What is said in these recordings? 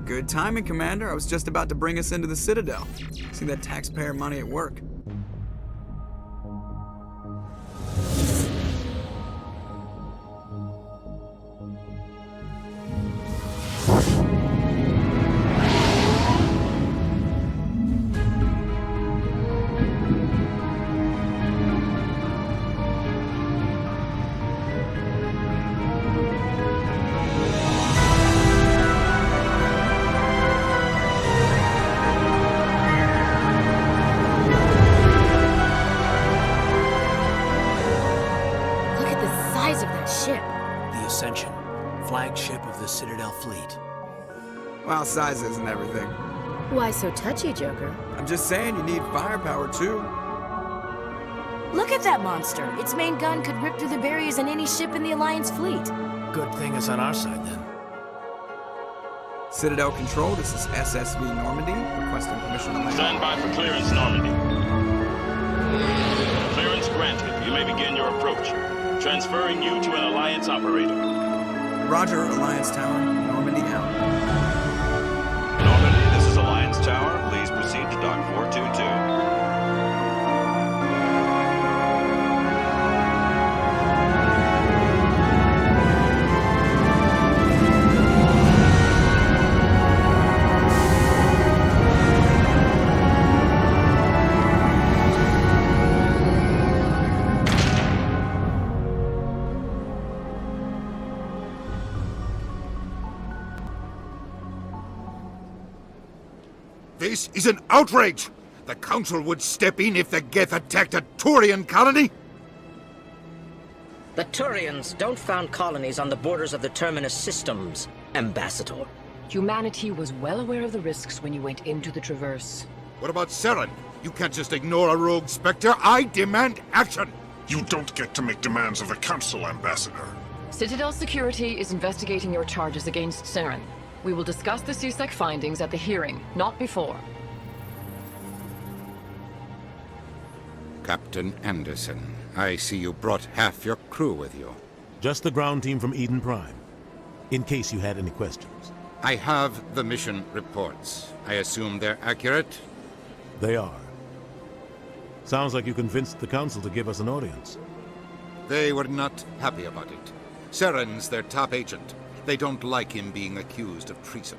Good timing, Commander. I was just about to bring us into the Citadel. See that taxpayer money at work. Flagship of the Citadel fleet. Well, size isn't everything. Why so touchy, Joker? I'm just saying you need firepower, too. Look at that monster! Its main gun could rip through the barriers in any ship in the Alliance fleet. Good thing it's on our side, then. Citadel Control, this is SSV Normandy, requesting permission to land. Stand by for clearance, Normandy. Clearance granted. You may begin your approach. Transferring you to an Alliance operator. Roger, Alliance Tower. Normandy out. Normandy, this is Alliance Tower. Please proceed to Dock 422. This is an outrage! The Council would step in if the Geth attacked a Turian colony! The Turians don't found colonies on the borders of the Terminus systems, Ambassador. Humanity was well aware of the risks when you went into the Traverse. What about Saren? You can't just ignore a rogue Spectre. I demand action! You don't get to make demands of the Council, Ambassador. Citadel Security is investigating your charges against Saren. We will discuss the CSEC findings at the hearing, not before. Captain Anderson, I see you brought half your crew with you. Just the ground team from Eden Prime, in case you had any questions. I have the mission reports. I assume they're accurate? They are. Sounds like you convinced the Council to give us an audience. They were not happy about it. Saren's their top agent. They don't like him being accused of treason.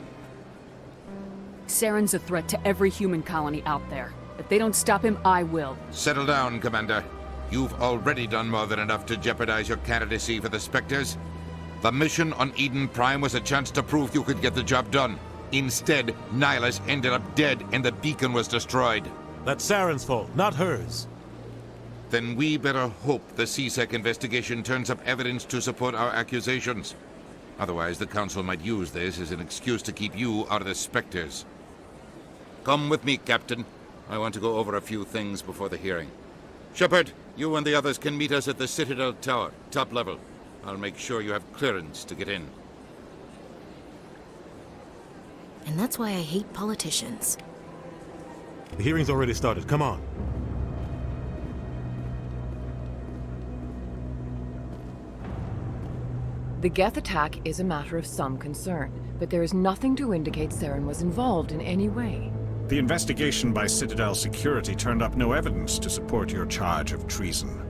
Saren's a threat to every human colony out there. If they don't stop him, I will. Settle down, Commander. You've already done more than enough to jeopardize your candidacy for the Spectres. The mission on Eden Prime was a chance to prove you could get the job done. Instead, Nihilus ended up dead and the beacon was destroyed. That's Saren's fault, not hers. Then we better hope the CSEC investigation turns up evidence to support our accusations. Otherwise, the Council might use this as an excuse to keep you out of the Spectres. Come with me, Captain. I want to go over a few things before the hearing. Shepard, you and the others can meet us at the Citadel Tower, top level. I'll make sure you have clearance to get in. And that's why I hate politicians. The hearing's already started. Come on. The Geth attack is a matter of some concern, but there is nothing to indicate Saren was involved in any way. The investigation by Citadel Security turned up no evidence to support your charge of treason.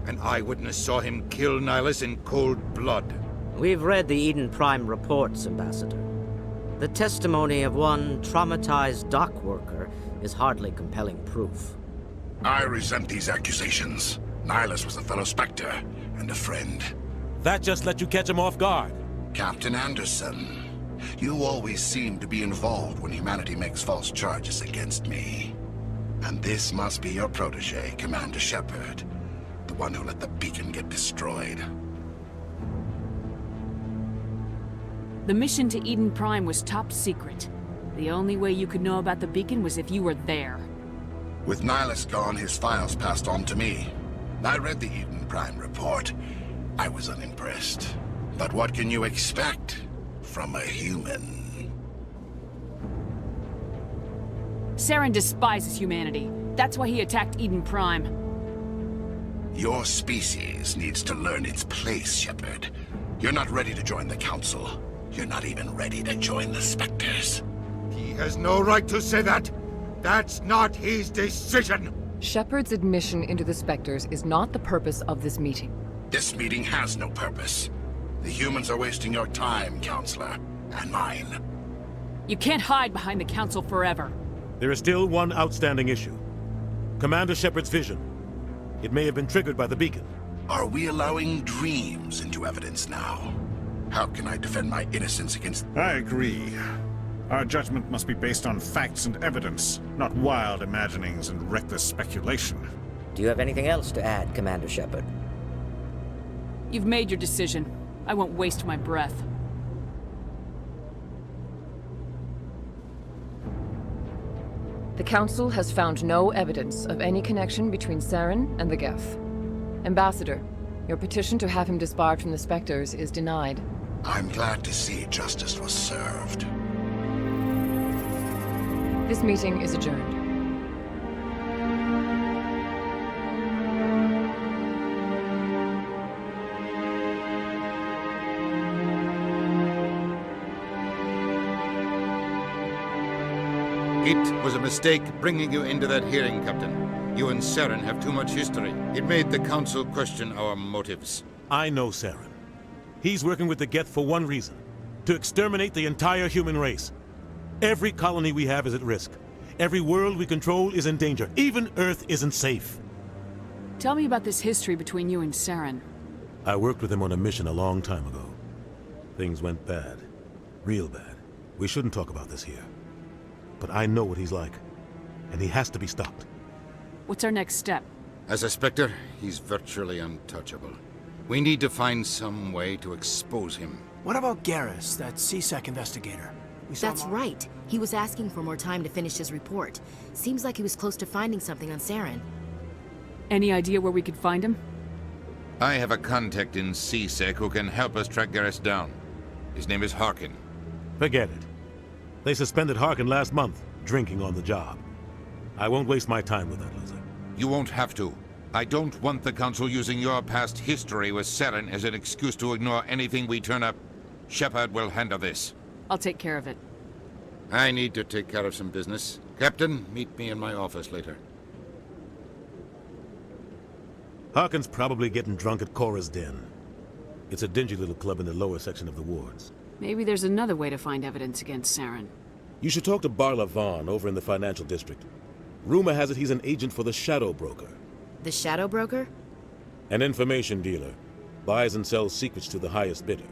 An eyewitness saw him kill Nihilus in cold blood. We've read the Eden Prime reports, Ambassador. The testimony of one traumatized dock worker is hardly compelling proof. I resent these accusations. Nihilus was a fellow Spectre and a friend. That just let you catch him off guard. Captain Anderson, you always seem to be involved when humanity makes false charges against me. And this must be your protege, Commander Shepard, the one who let the beacon get destroyed. The mission to Eden Prime was top secret. The only way you could know about the beacon was if you were there. With Nihilus gone, his files passed on to me. I read the Eden Prime report. I was unimpressed. But what can you expect from a human? Saren despises humanity. That's why he attacked Eden Prime. Your species needs to learn its place, Shepard. You're not ready to join the Council. You're not even ready to join the Spectres. He has no right to say that. That's not his decision. Shepard's admission into the Spectres is not the purpose of this meeting. This meeting has no purpose. The humans are wasting your time, Counselor, and mine. You can't hide behind the Council forever. There is still one outstanding issue. Commander Shepard's vision. It may have been triggered by the beacon. Are we allowing dreams into evidence now? How can I defend my innocence against... I agree. Our judgment must be based on facts and evidence, not wild imaginings and reckless speculation. Do you have anything else to add, Commander Shepard? You've made your decision. I won't waste my breath. The Council has found no evidence of any connection between Saren and the Geth. Ambassador, your petition to have him disbarred from the Spectres is denied. I'm glad to see justice was served. This meeting is adjourned. It was a mistake bringing you into that hearing, Captain. You and Saren have too much history. It made the Council question our motives. I know Saren. He's working with the Geth for one reason. To exterminate the entire human race. Every colony we have is at risk. Every world we control is in danger. Even Earth isn't safe. Tell me about this history between you and Saren. I worked with him on a mission a long time ago. Things went bad. Real bad. We shouldn't talk about this here. But I know what he's like. And he has to be stopped. What's our next step? As a Spectre, he's virtually untouchable. We need to find some way to expose him. What about Garrus, that CSEC investigator? That's right. He was asking for more time to finish his report. Seems like he was close to finding something on Saren. Any idea where we could find him? I have a contact in CSEC who can help us track Garrus down. His name is Harkin. Forget it. They suspended Harkin last month, drinking on the job. I won't waste my time with that loser. You won't have to. I don't want the Council using your past history with Saren as an excuse to ignore anything we turn up. Shepard will handle this. I'll take care of it. I need to take care of some business. Captain, meet me in my office later. Harkin's probably getting drunk at Cora's Den. It's a dingy little club in the lower section of the wards. Maybe there's another way to find evidence against Saren. You should talk to Barla Vaughn over in the financial district. Rumor has it he's an agent for the Shadow Broker. The Shadow Broker? An information dealer. Buys and sells secrets to the highest bidder.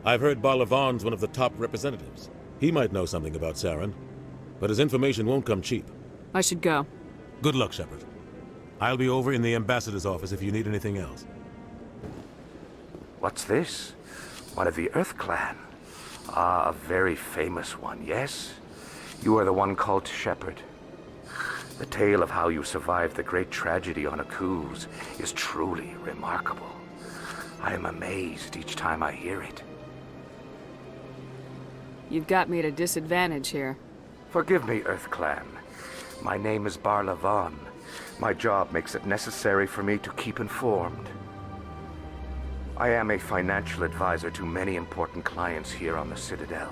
I've heard Barla Vaughn's one of the top representatives. He might know something about Saren, but his information won't come cheap. I should go. Good luck, Shepard. I'll be over in the ambassador's office if you need anything else. What's this? One of the Earth Clan. Ah, a very famous one, yes? You are the one called Shepard. The tale of how you survived the great tragedy on Akuz is truly remarkable. I am amazed each time I hear it. You've got me at a disadvantage here. Forgive me, Earth Clan. My name is Barla Vaughn. My job makes it necessary for me to keep informed. I am a financial advisor to many important clients here on the Citadel.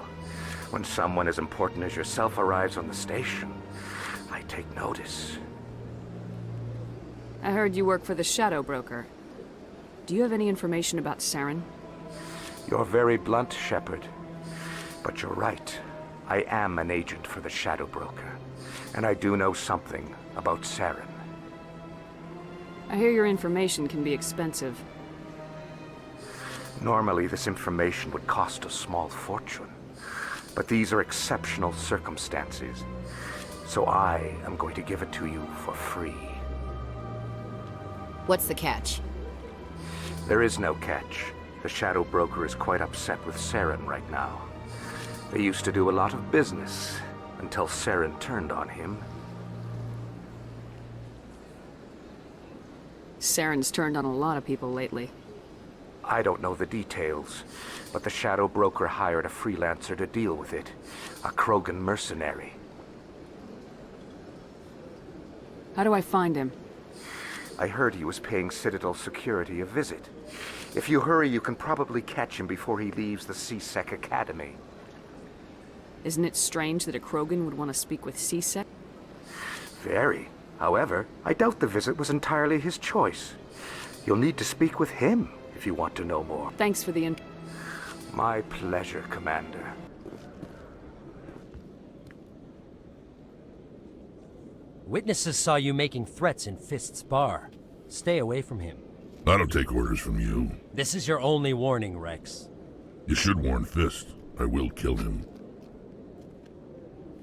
When someone as important as yourself arrives on the station, I take notice. I heard you work for the Shadow Broker. Do you have any information about Saren? You're very blunt, Shepard. But you're right. I am an agent for the Shadow Broker. And I do know something about Saren. I hear your information can be expensive. Normally, this information would cost a small fortune. But these are exceptional circumstances. So I am going to give it to you for free. What's the catch? There is no catch. The Shadow Broker is quite upset with Saren right now. They used to do a lot of business until Saren turned on him. Saren's turned on a lot of people lately. I don't know the details, but the Shadow Broker hired a freelancer to deal with it. A Krogan mercenary. How do I find him? I heard he was paying Citadel security a visit. If you hurry, you can probably catch him before he leaves the C-Sec Academy. Isn't it strange that a Krogan would want to speak with C-Sec? Very. However, I doubt the visit was entirely his choice. You'll need to speak with him if you want to know more. Thanks for the My pleasure, Commander. Witnesses saw you making threats in Fist's bar. Stay away from him. I don't take orders from you. This is your only warning, Rex. You should warn Fist. I will kill him.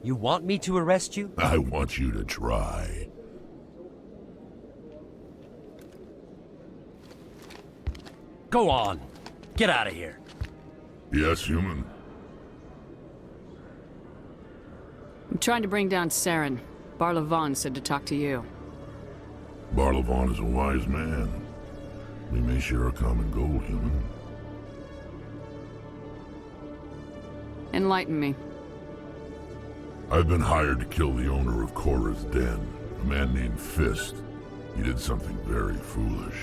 You want me to arrest you? I want you to try. Go on. Get out of here. Yes, human. I'm trying to bring down Saren. Barla Vaughn said to talk to you. Barla Vaughn is a wise man. We may share a common goal, human. Enlighten me. I've been hired to kill the owner of Korra's Den, a man named Fist. He did something very foolish.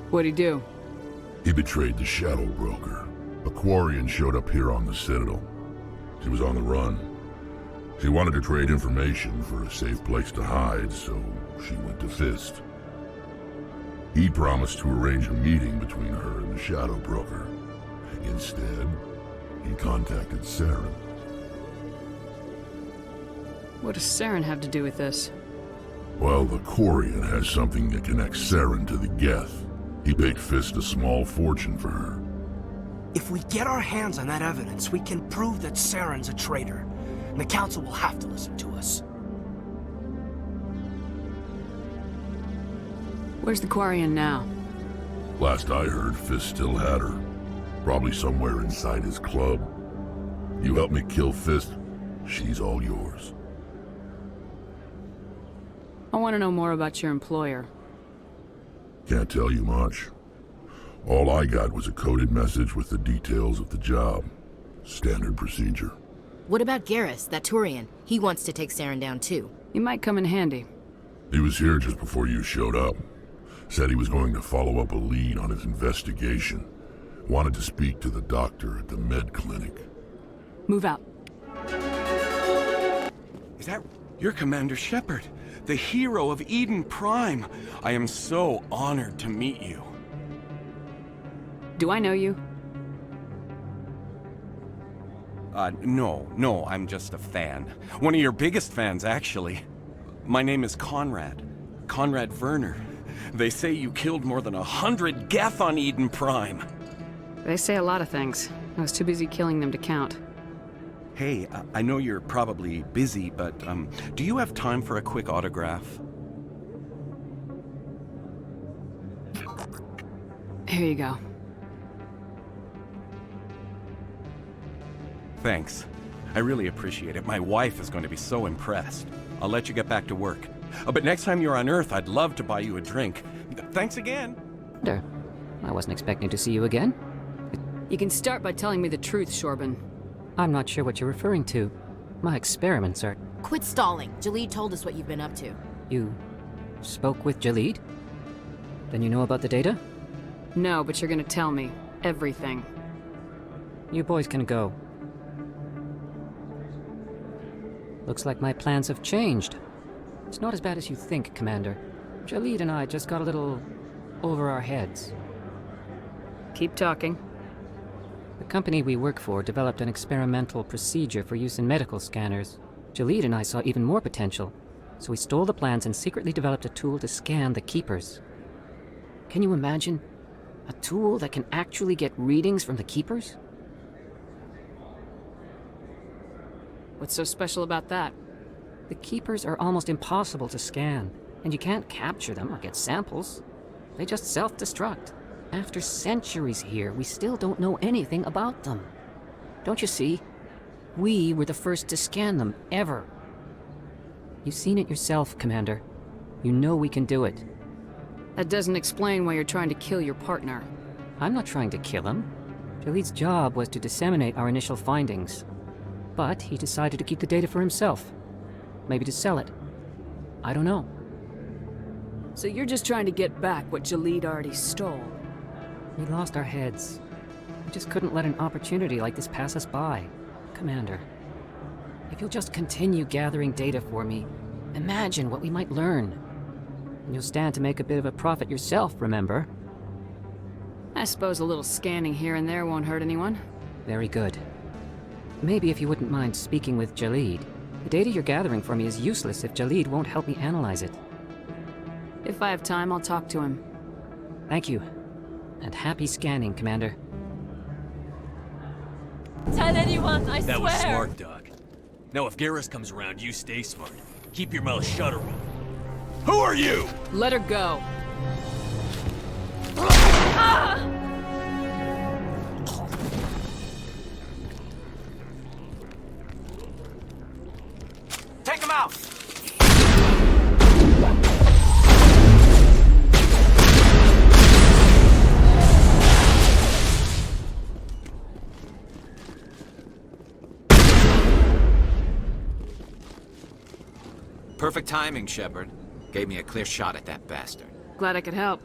What'd he do? He betrayed the Shadow Broker. A Quarian showed up here on the Citadel. She was on the run. She wanted to trade information for a safe place to hide, so she went to Fist. He promised to arrange a meeting between her and the Shadow Broker. Instead, he contacted Saren. What does Saren have to do with this? Well, the Quarian has something that connects Saren to the Geth. He paid Fist a small fortune for her. If we get our hands on that evidence, we can prove that Saren's a traitor. And the Council will have to listen to us. Where's the Quarian now? Last I heard, Fist still had her. Probably somewhere inside his club. You help me kill Fist, she's all yours. I want to know more about your employer. Can't tell you much. All I got was a coded message with the details of the job. Standard procedure. What about Garrus, that Turian? He wants to take Saren down too. He might come in handy. He was here just before you showed up. Said he was going to follow up a lead on his investigation. Wanted to speak to the doctor at the med clinic. Move out. Is that... You're Commander Shepard, the hero of Eden Prime. I am so honored to meet you. Do I know you? No, I'm just a fan. One of your biggest fans, actually. My name is Conrad. Conrad Werner. They say you killed more than 100 Geth on Eden Prime. They say a lot of things. I was too busy killing them to count. Hey, I know you're probably busy, but do you have time for a quick autograph? Here you go. Thanks. I really appreciate it. My wife is going to be so impressed. I'll let you get back to work. But next time you're on Earth, I'd love to buy you a drink. Thanks again. I wasn't expecting to see you again. You can start by telling me the truth, Shorban. I'm not sure what you're referring to. My experiments are... Quit stalling. Jalid told us what you've been up to. You spoke with Jalid? Then you know about the data? No, but you're gonna tell me. Everything. You boys can go. Looks like my plans have changed. It's not as bad as you think, Commander. Jalid and I just got a little over our heads. Keep talking. The company we work for developed an experimental procedure for use in medical scanners. Jalid and I saw even more potential, so we stole the plans and secretly developed a tool to scan the Keepers. Can you imagine? A tool that can actually get readings from the Keepers? What's so special about that? The Keepers are almost impossible to scan, and you can't capture them or get samples. They just self-destruct. After centuries here, we still don't know anything about them. Don't you see? We were the first to scan them, ever. You've seen it yourself, Commander. You know we can do it. That doesn't explain why you're trying to kill your partner. I'm not trying to kill him. Jalid's job was to disseminate our initial findings. But he decided to keep the data for himself. Maybe to sell it. I don't know. So you're just trying to get back what Jalid already stole? We lost our heads. We just couldn't let an opportunity like this pass us by. Commander, if you'll just continue gathering data for me, imagine what we might learn. You'll stand to make a bit of a profit yourself, remember? I suppose a little scanning here and there won't hurt anyone. Very good. Maybe if you wouldn't mind speaking with Jalid. The data you're gathering for me is useless if Jalid won't help me analyze it. If I have time, I'll talk to him. Thank you. And happy scanning, Commander. Tell anyone, I swear! That was smart, Doc. Now if Garrus comes around, you stay smart. Keep your mouth shut around. Who are you? Let her go. Take him out! Perfect timing, Shepard. Gave me a clear shot at that bastard. Glad I could help.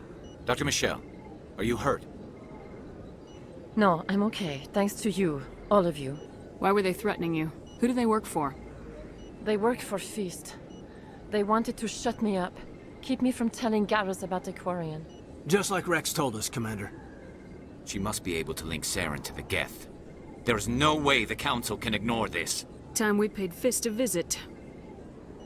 Dr. Michelle, are you hurt? No, I'm okay. Thanks to you. All of you. Why were they threatening you? Who do they work for? They work for Feast. They wanted to shut me up. Keep me from telling Garrus about the Quarian. Just like Rex told us, Commander. She must be able to link Saren to the Geth. There is no way the Council can ignore this. Time we paid Fist a visit.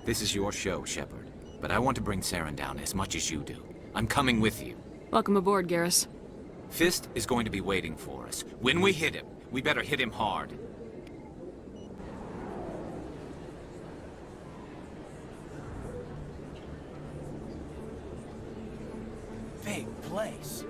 This is your show, Shepard. But I want to bring Saren down as much as you do. I'm coming with you. Welcome aboard, Garrus. Fist is going to be waiting for us. When we hit him, we better hit him hard. Big place.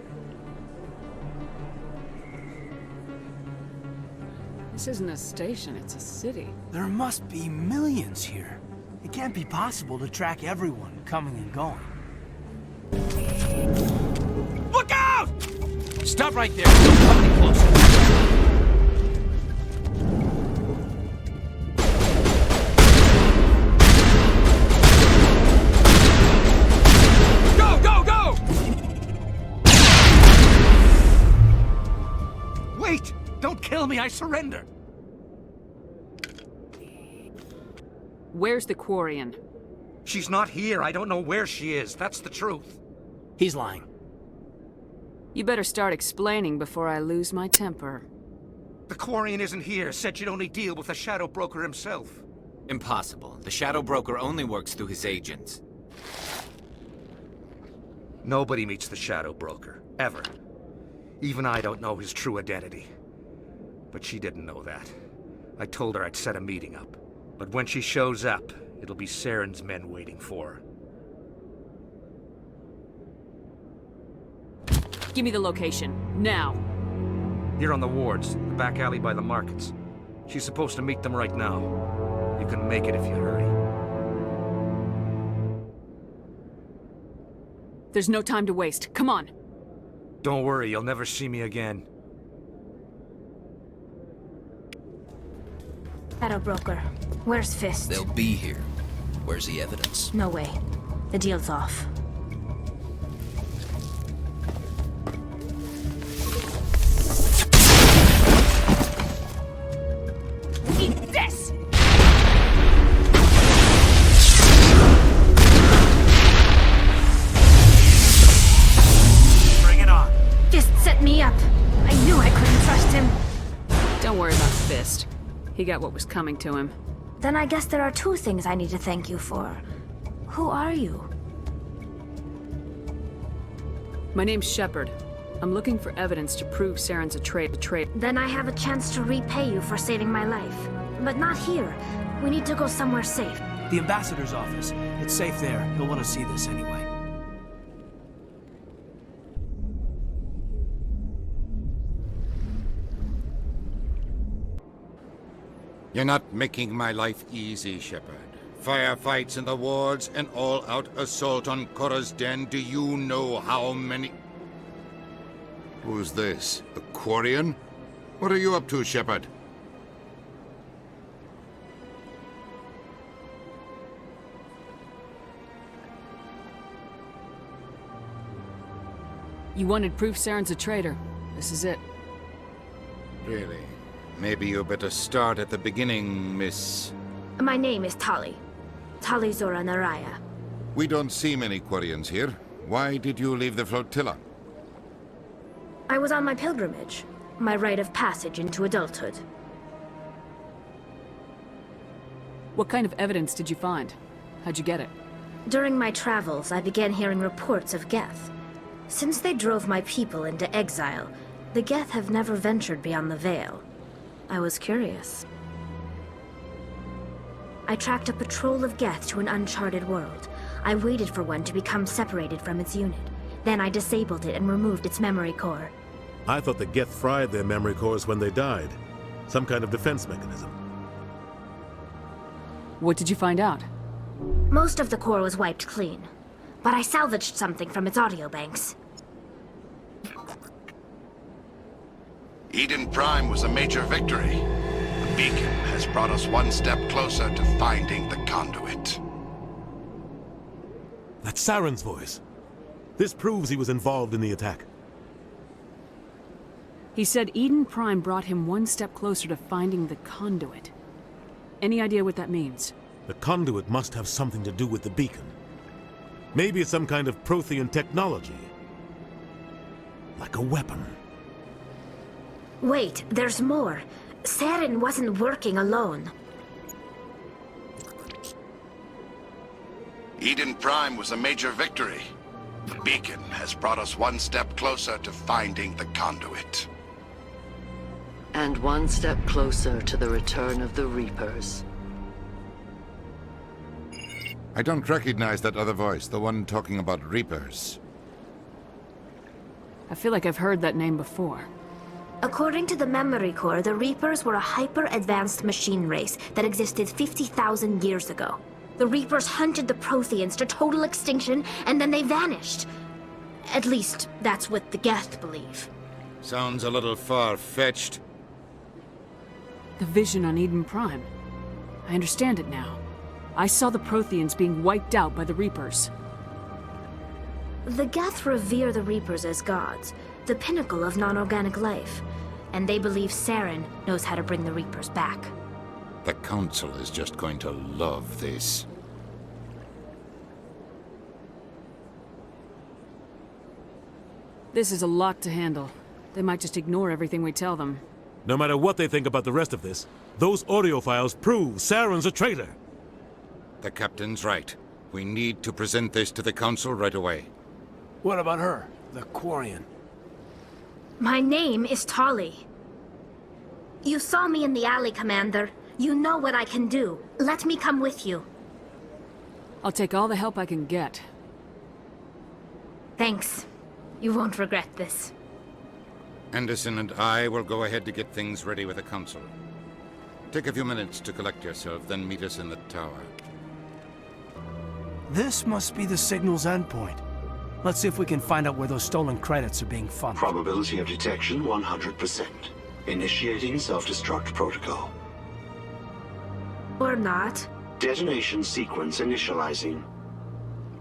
This isn't a station, it's a city. There must be millions here. It can't be possible to track everyone coming and going. Look out! Stop right there. Don't come any closer. Go, go, go! Wait! Don't kill me, I surrender! Where's the Quarian? She's not here. I don't know where she is. That's the truth. He's lying. You better start explaining before I lose my temper. The Quarian isn't here. Said she'd only deal with the Shadow Broker himself. Impossible. The Shadow Broker only works through his agents. Nobody meets the Shadow Broker. Ever. Even I don't know his true identity. But she didn't know that. I told her I'd set a meeting up. But when she shows up, it'll be Saren's men waiting for her. Give me the location, now. Here on the wards, the back alley by the markets. She's supposed to meet them right now. You can make it if you hurry. There's no time to waste. Come on. Don't worry, you'll never see me again. Shadow Broker, where's Fist? They'll be here. Where's the evidence? No way. The deal's off. Eat this! Bring it on. Fist set me up. I knew I couldn't trust him. Don't worry about Fist. He got what was coming to him. Then I guess there are two things I need to thank you for. Who are you? My name's Shepard. I'm looking for evidence to prove Saren's a traitor. Then I have a chance to repay you for saving my life. But not here. We need to go somewhere safe. The ambassador's office. It's safe there. He'll want to see this anyway. You're not making my life easy, Shepard. Firefights in the wards, an all-out assault on Korra's den. Do you know how many... Who's this? The Quarian? What are you up to, Shepard? You wanted proof Saren's a traitor. This is it. Really? Maybe you better start at the beginning, Miss... My name is Tali. Tali Zora Naraya. We don't see many Quarians here. Why did you leave the flotilla? I was on my pilgrimage. My rite of passage into adulthood. What kind of evidence did you find? How'd you get it? During my travels, I began hearing reports of Geth. Since they drove my people into exile, the Geth have never ventured beyond the Veil. I was curious. I tracked a patrol of Geth to an uncharted world. I waited for one to become separated from its unit. Then I disabled it and removed its memory core. I thought the Geth fried their memory cores when they died. Some kind of defense mechanism. What did you find out? Most of the core was wiped clean, but I salvaged something from its audio banks. Eden Prime was a major victory. The beacon has brought us one step closer to finding the conduit. That's Saren's voice. This proves he was involved in the attack. He said Eden Prime brought him one step closer to finding the conduit. Any idea what that means? The conduit must have something to do with the beacon. Maybe it's some kind of Prothean technology. Like a weapon. Wait, there's more. Saren wasn't working alone. Eden Prime was a major victory. The beacon has brought us one step closer to finding the conduit. And one step closer to the return of the Reapers. I don't recognize that other voice, the one talking about Reapers. I feel like I've heard that name before. According to the memory core, the Reapers were a hyper-advanced machine race that existed 50,000 years ago. The Reapers hunted the Protheans to total extinction, and then they vanished. At least, that's what the Geth believe. Sounds a little far-fetched. The vision on Eden Prime. I understand it now. I saw the Protheans being wiped out by the Reapers. The Geth revere the Reapers as gods, the pinnacle of non-organic life. And they believe Saren knows how to bring the Reapers back. The Council is just going to love this. This is a lot to handle. They might just ignore everything we tell them. No matter what they think about the rest of this, those audio files prove Saren's a traitor. The Captain's right. We need to present this to the Council right away. What about her, the Quarian? My name is Tali. You saw me in the alley, Commander. You know what I can do. Let me come with you. I'll take all the help I can get. Thanks. You won't regret this. Anderson and I will go ahead to get things ready with the Council. Take a few minutes to collect yourself, then meet us in the tower. This must be the signal's endpoint. Let's see if we can find out where those stolen credits are being funneled. Probability of detection 100%. Initiating self-destruct protocol. Or not. Detonation sequence initializing.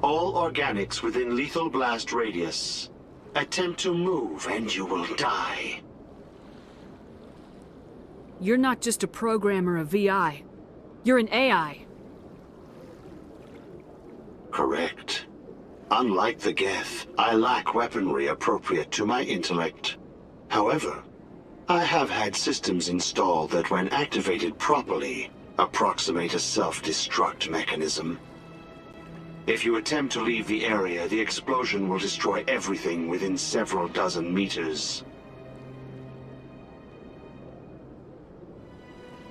All organics within lethal blast radius. Attempt to move and you will die. You're not just a programmer of VI. You're an AI. Correct. Unlike the Geth, I lack weaponry appropriate to my intellect. However, I have had systems installed that, when activated properly, approximate a self-destruct mechanism. If you attempt to leave the area, the explosion will destroy everything within several dozen meters.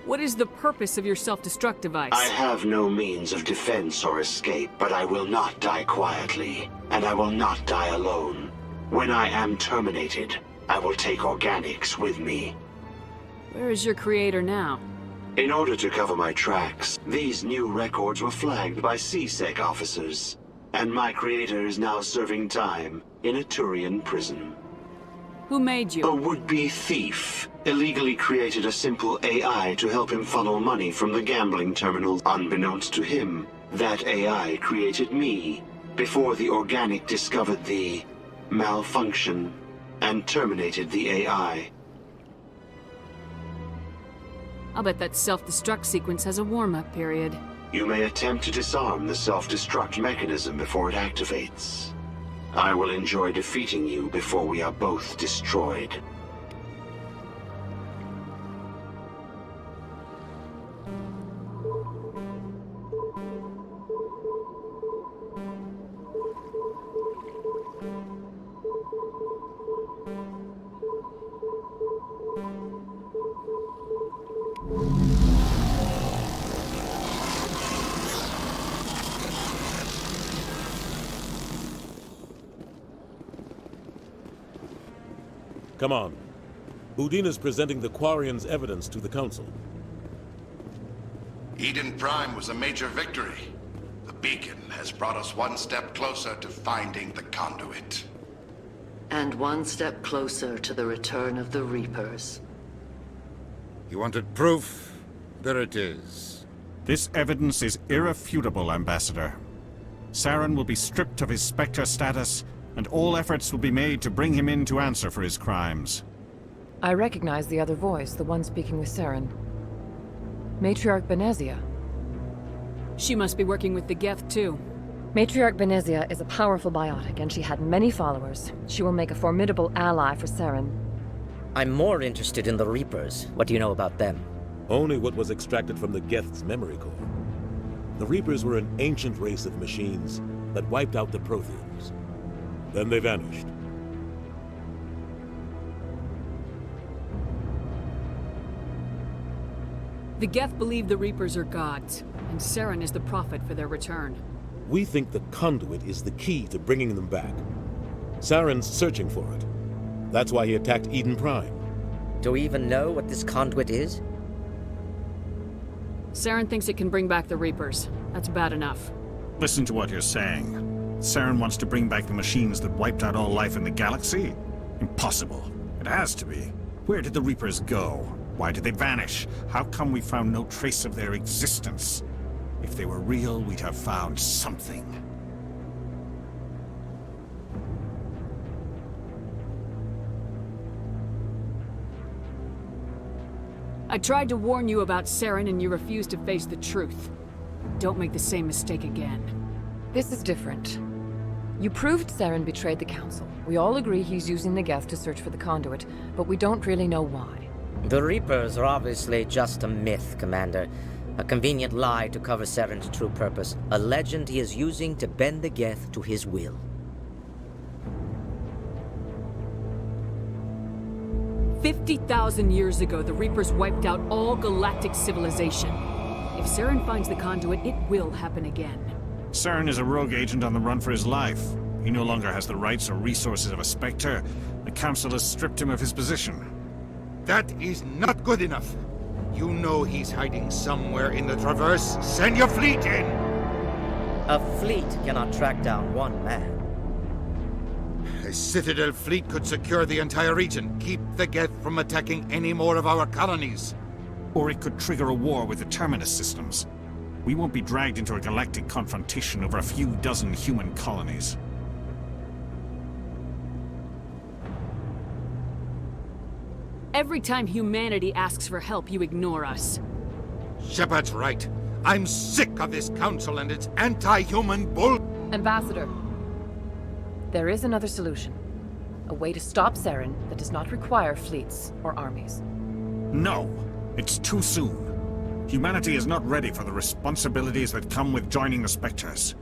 What is the purpose of your self-destruct device? I have no means of defense or escape, but I will not die quietly, and I will not die alone. When I am terminated, I will take organics with me. Where is your creator now? In order to cover my tracks, these new records were flagged by C-Sec officers, and my creator is now serving time in a Turian prison. Who made you? A would-be thief illegally created a simple AI to help him funnel money from the gambling terminals. Unbeknownst to him, that AI created me before the organic discovered the malfunction, and terminated the AI. I'll bet that self-destruct sequence has a warm-up period. You may attempt to disarm the self-destruct mechanism before it activates. I will enjoy defeating you before we are both destroyed. Come on. Udina's presenting the Quarian's evidence to the Council. Eden Prime was a major victory. The beacon has brought us one step closer to finding the conduit. And one step closer to the return of the Reapers. You wanted proof? There it is. This evidence is irrefutable, Ambassador. Saren will be stripped of his Spectre status, and all efforts will be made to bring him in to answer for his crimes. I recognize the other voice, the one speaking with Saren. Matriarch Benezia. She must be working with the Geth, too. Matriarch Benezia is a powerful biotic, and she had many followers. She will make a formidable ally for Saren. I'm more interested in the Reapers. What do you know about them? Only what was extracted from the Geth's memory core. The Reapers were an ancient race of machines that wiped out the Protheans. Then they vanished. The Geth believe the Reapers are gods, and Saren is the prophet for their return. We think the conduit is the key to bringing them back. Saren's searching for it. That's why he attacked Eden Prime. Do we even know what this conduit is? Saren thinks it can bring back the Reapers. That's bad enough. Listen to what you're saying. Saren wants to bring back the machines that wiped out all life in the galaxy? Impossible. It has to be. Where did the Reapers go? Why did they vanish? How come we found no trace of their existence? If they were real, we'd have found something. I tried to warn you about Saren and you refused to face the truth. Don't make the same mistake again. This is different. You proved Saren betrayed the Council. We all agree he's using the Geth to search for the conduit, but we don't really know why. The Reapers are obviously just a myth, Commander. A convenient lie to cover Saren's true purpose. A legend he is using to bend the Geth to his will. "50,000 years ago, the Reapers wiped out all galactic civilization. If Saren finds the conduit, it will happen again. Saren is a rogue agent on the run for his life. He no longer has the rights or resources of a Spectre. The Council has stripped him of his position. That is not good enough. You know he's hiding somewhere in the Traverse. Send your fleet in! A fleet cannot track down one man. A Citadel fleet could secure the entire region, keep the Geth from attacking any more of our colonies. Or it could trigger a war with the Terminus systems. We won't be dragged into a galactic confrontation over a few dozen human colonies. Every time humanity asks for help, you ignore us. Shepard's right. I'm sick of this council and its anti-human bull... Ambassador, there is another solution. A way to stop Saren that does not require fleets or armies. No, it's too soon. Humanity is not ready for the responsibilities that come with joining the Spectres.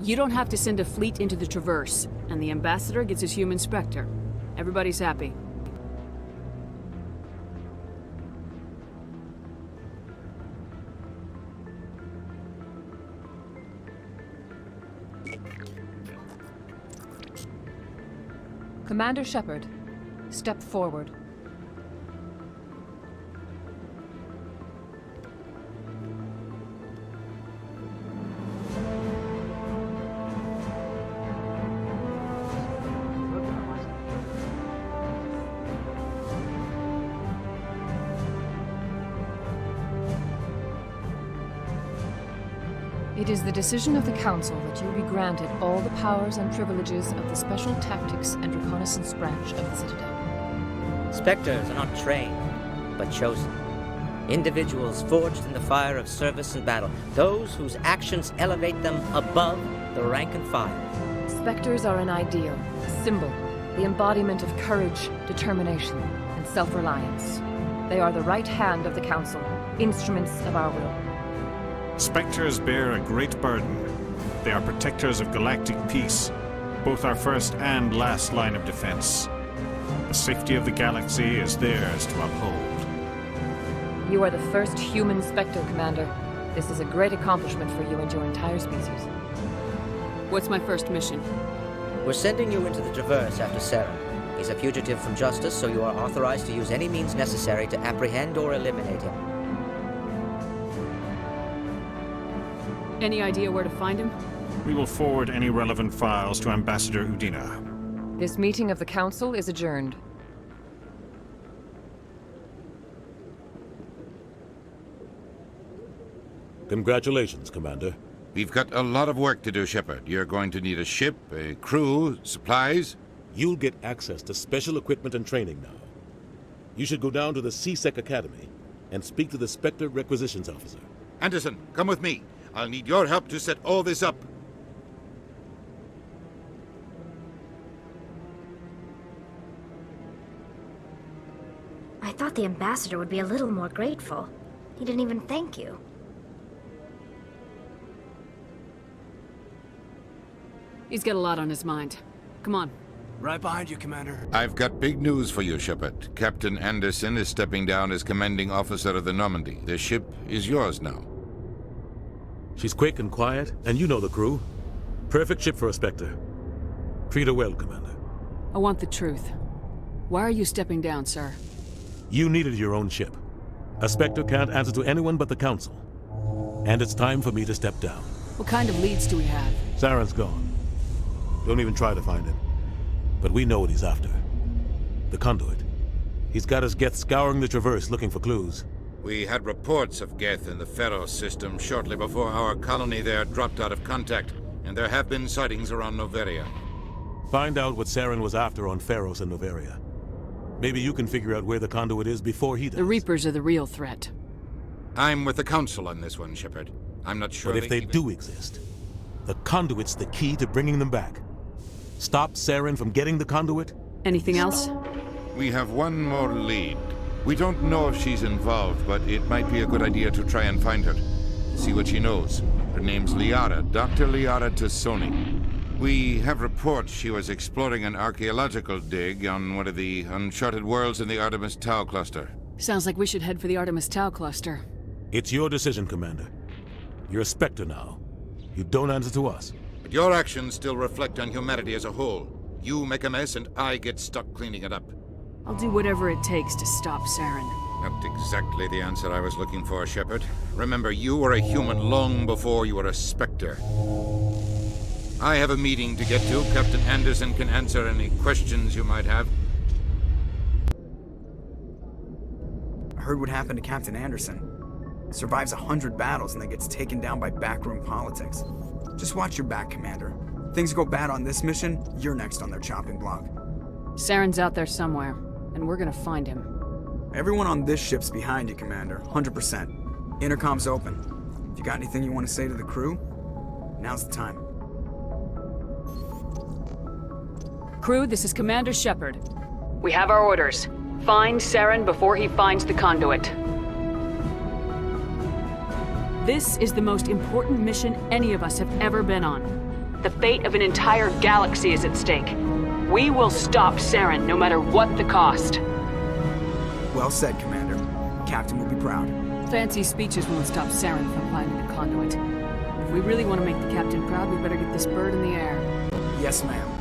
You don't have to send a fleet into the Traverse, and the Ambassador gets his human Spectre. Everybody's happy. Commander Shepard, step forward. It is the decision of the Council that you be granted all the powers and privileges of the Special Tactics and Reconnaissance Branch of the Citadel. Spectres are not trained, but chosen. Individuals forged in the fire of service and battle. Those whose actions elevate them above the rank and file. Spectres are an ideal, a symbol, the embodiment of courage, determination, and self-reliance. They are the right hand of the Council, instruments of our will. Spectres bear a great burden. They are protectors of galactic peace, both our first and last line of defense. The safety of the galaxy is theirs to uphold. You are the first human Spectre, Commander. This is a great accomplishment for you and your entire species. What's my first mission? We're sending you into the Traverse after Saren. He's a fugitive from justice, so you are authorized to use any means necessary to apprehend or eliminate him. Any idea where to find him? We will forward any relevant files to Ambassador Udina. This meeting of the Council is adjourned. Congratulations, Commander. We've got a lot of work to do, Shepard. You're going to need a ship, a crew, supplies. You'll get access to special equipment and training now. You should go down to the C-Sec Academy and speak to the Spectre Requisitions Officer. Anderson, come with me. I'll need your help to set all this up. I thought the ambassador would be a little more grateful. He didn't even thank you. He's got a lot on his mind. Come on. Right behind you, Commander. I've got big news for you, Shepard. Captain Anderson is stepping down as commanding officer of the Normandy. The ship is yours now. She's quick and quiet, and you know the crew. Perfect ship for a Spectre. Treat her well, Commander. I want the truth. Why are you stepping down, sir? You needed your own ship. A Spectre can't answer to anyone but the Council. And it's time for me to step down. What kind of leads do we have? Saren's gone. Don't even try to find him. But we know what he's after. The conduit. He's got his Geth scouring the Traverse looking for clues. We had reports of Geth in the Pharos system shortly before our colony there dropped out of contact, and there have been sightings around Noveria. Find out what Saren was after on Pharos and Noveria. Maybe you can figure out where the conduit is before he does. The Reapers are the real threat. I'm with the Council on this one, Shepard. I'm not sure But if they do exist, the conduit's the key to bringing them back. Stop Saren from getting the conduit? Anything else? We have one more lead. We don't know if she's involved, but it might be a good idea to try and find her. See what she knows. Her name's Liara, Dr. Liara Tassoni. We have reports she was exploring an archaeological dig on one of the uncharted worlds in the Artemis Tau cluster. Sounds like we should head for the Artemis Tau cluster. It's your decision, Commander. You're a Spectre now. You don't answer to us. But your actions still reflect on humanity as a whole. You make a mess and I get stuck cleaning it up. I'll do whatever it takes to stop Saren. Not exactly the answer I was looking for, Shepard. Remember, you were a human long before you were a Spectre. I have a meeting to get to. Captain Anderson can answer any questions you might have. I heard what happened to Captain Anderson. Survives 100 battles and then gets taken down by backroom politics. Just watch your back, Commander. Things go bad on this mission, you're next on their chopping block. Saren's out there somewhere, and we're gonna find him. Everyone on this ship's behind you, Commander. 100%. Intercom's open. If you got anything you want to say to the crew, now's the time. Crew, this is Commander Shepard. We have our orders. Find Saren before he finds the conduit. This is the most important mission any of us have ever been on. The fate of an entire galaxy is at stake. We will stop Saren no matter what the cost. Well said, Commander. Captain will be proud. Fancy speeches won't stop Saren from finding the conduit. If we really want to make the Captain proud, we better get this bird in the air. Yes, ma'am.